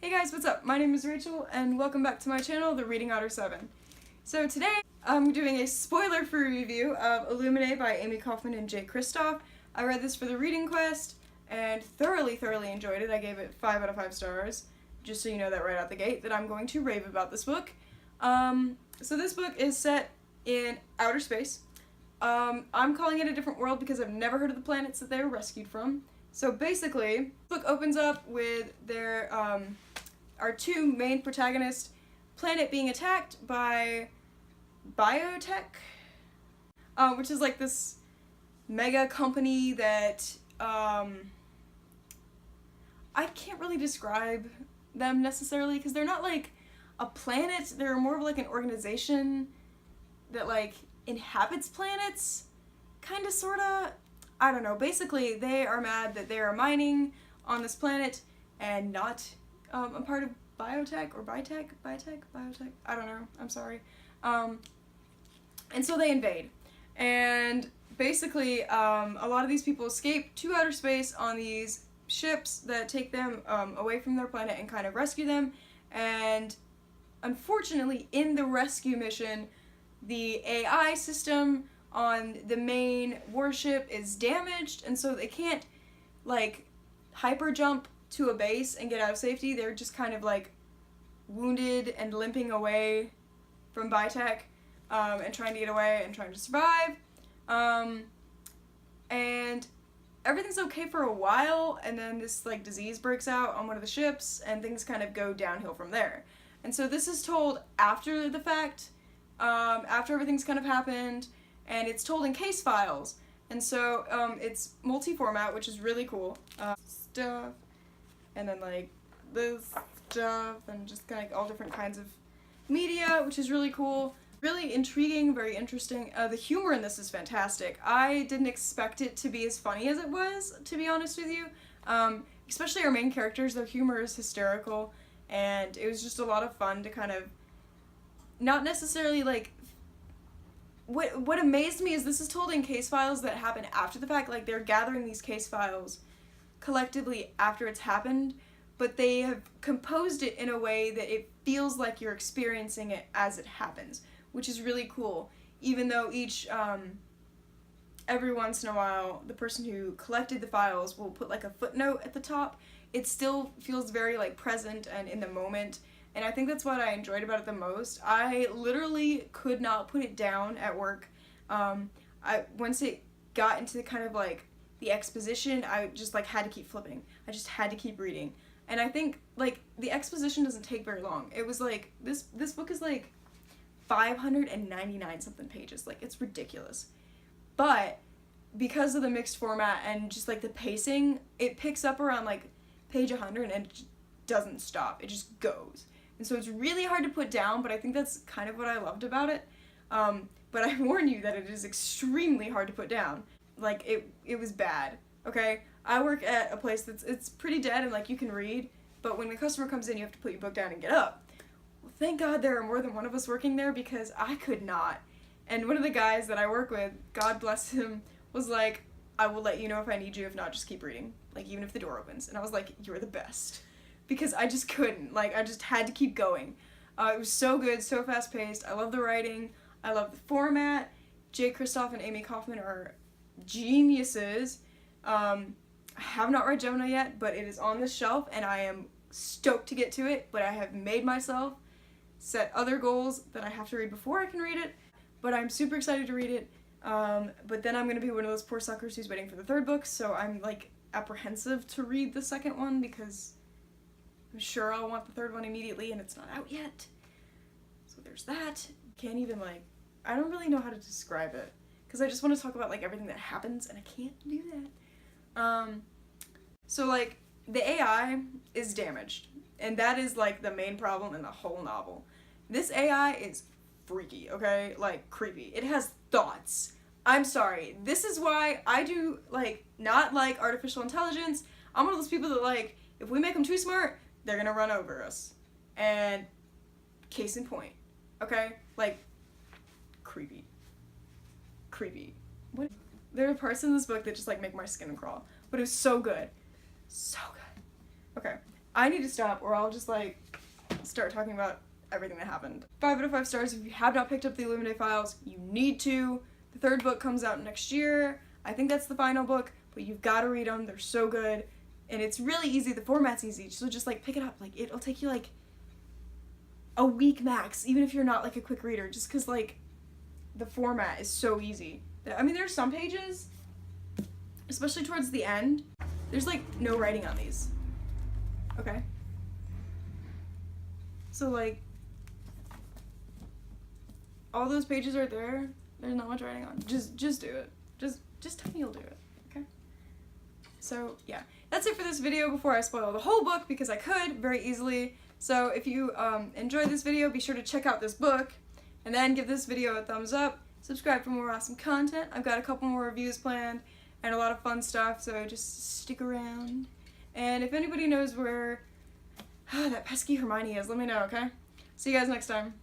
Hey guys, what's up? My name is Rachel and welcome back to my channel, The Reading Otter 7. So today I'm doing a spoiler-free review of Illuminae by Amy Kaufman and Jay Kristoff. I read this for the reading quest and thoroughly enjoyed it. I gave it 5 out of 5 stars, just so you know that right out the gate, that I'm going to rave about this book. So this book is set in outer space. I'm calling it a different world because I've never heard of the planets that they were rescued from. So basically, the book opens up with our two main protagonists' planet being attacked by biotech, which is like this mega company that I can't really describe them necessarily because they're not like a planet. They're more of like an organization that like inhabits planets, kind of, sort of. I don't know. Basically, they are mad that they are mining on this planet and not a part of biotech or biotech, I don't know, I'm sorry. And so they invade. And basically, a lot of these people escape to outer space on these ships that take them away from their planet and kind of rescue them. And unfortunately, in the rescue mission, the AI system on the main warship is damaged, and so they can't like hyper jump to a base and get out of safety. They're just kind of like wounded and limping away from biotech and trying to get away and trying to survive. And everything's okay for a while, and then this like disease breaks out on one of the ships and things kind of go downhill from there. And so this is told after the fact, after everything's kind of happened, and it's told in case files. And so it's multi-format, which is really cool. Stuff, and then like this stuff, and just kind of all different kinds of media, which is really cool. Really intriguing, very interesting. The humor in this is fantastic. I didn't expect it to be as funny as it was, to be honest with you. Especially our main characters, their humor is hysterical, and it was just a lot of fun to kind of, not necessarily like, what amazed me is this is told in case files that happen after the fact. Like, they're gathering these case files collectively after it's happened, but they have composed it in a way that it feels like you're experiencing it as it happens, which is really cool. Even though every once in a while, the person who collected the files will put like a footnote at the top, it still feels very like present and in the moment. And I think that's what I enjoyed about it the most. I literally could not put it down at work. Once it got into kind of like the exposition, I just like had to keep flipping. I just had to keep reading. And I think like the exposition doesn't take very long. It was like, this book is like 599 something pages. Like, it's ridiculous. But because of the mixed format and just like the pacing, it picks up around like page 100 and it just doesn't stop. It just goes. And so it's really hard to put down, but I think that's kind of what I loved about it. But I warn you that it is extremely hard to put down. Like, it was bad, okay? I work at a place it's pretty dead and like you can read, but when the customer comes in, you have to put your book down and get up. Well, thank God there are more than one of us working there, because I could not. And one of the guys that I work with, God bless him, was like, I will let you know if I need you, if not, just keep reading. Like, even if the door opens. And I was like, you're the best. Because I just couldn't. Like, I just had to keep going. It was so good, so fast-paced. I love the writing. I love the format. Jay Kristoff and Amy Kaufman are geniuses. I have not read Jonah yet, but it is on the shelf, and I am stoked to get to it. But I have made myself set other goals that I have to read before I can read it. But I'm super excited to read it. But then I'm going to be one of those poor suckers who's waiting for the third book, so I'm, like, apprehensive to read the second one because I'm sure I'll want the third one immediately, and it's not out yet. So there's that. Can't even, like, I don't really know how to describe it, because I just want to talk about, like, everything that happens, and I can't do that. So, like, the AI is damaged, and that is, like, the main problem in the whole novel. This AI is freaky, okay? Like, creepy. It has thoughts. I'm sorry. This is why I do, like, not like artificial intelligence. I'm one of those people that, like, if we make them too smart, they're gonna run over us. And case in point, okay? Like, creepy. Creepy. What? There are parts in this book that just like make my skin crawl, but it was so good. So good. Okay. I need to stop or I'll just like start talking about everything that happened. 5 out of 5 stars. If you have not picked up the Illuminae files, you need to. The 3rd book comes out next year. I think that's the final book, but you've got to read them. They're so good. And it's really easy. The format's easy. So just like pick it up. Like it'll take you like a week max, even if you're not like a quick reader, just because like the format is so easy. I mean, there's some pages, especially towards the end, there's like no writing on these. Okay? So like all those pages right there, there's not much writing on. Just do it. Just tell me you'll do it. Okay? So yeah, that's it for this video before I spoil the whole book, because I could very easily. So if you enjoyed this video, be sure to check out this book, and then give this video a thumbs up, subscribe for more awesome content. I've got a couple more reviews planned, and a lot of fun stuff, so just stick around. And if anybody knows where that pesky Hermione is, let me know, okay? See you guys next time.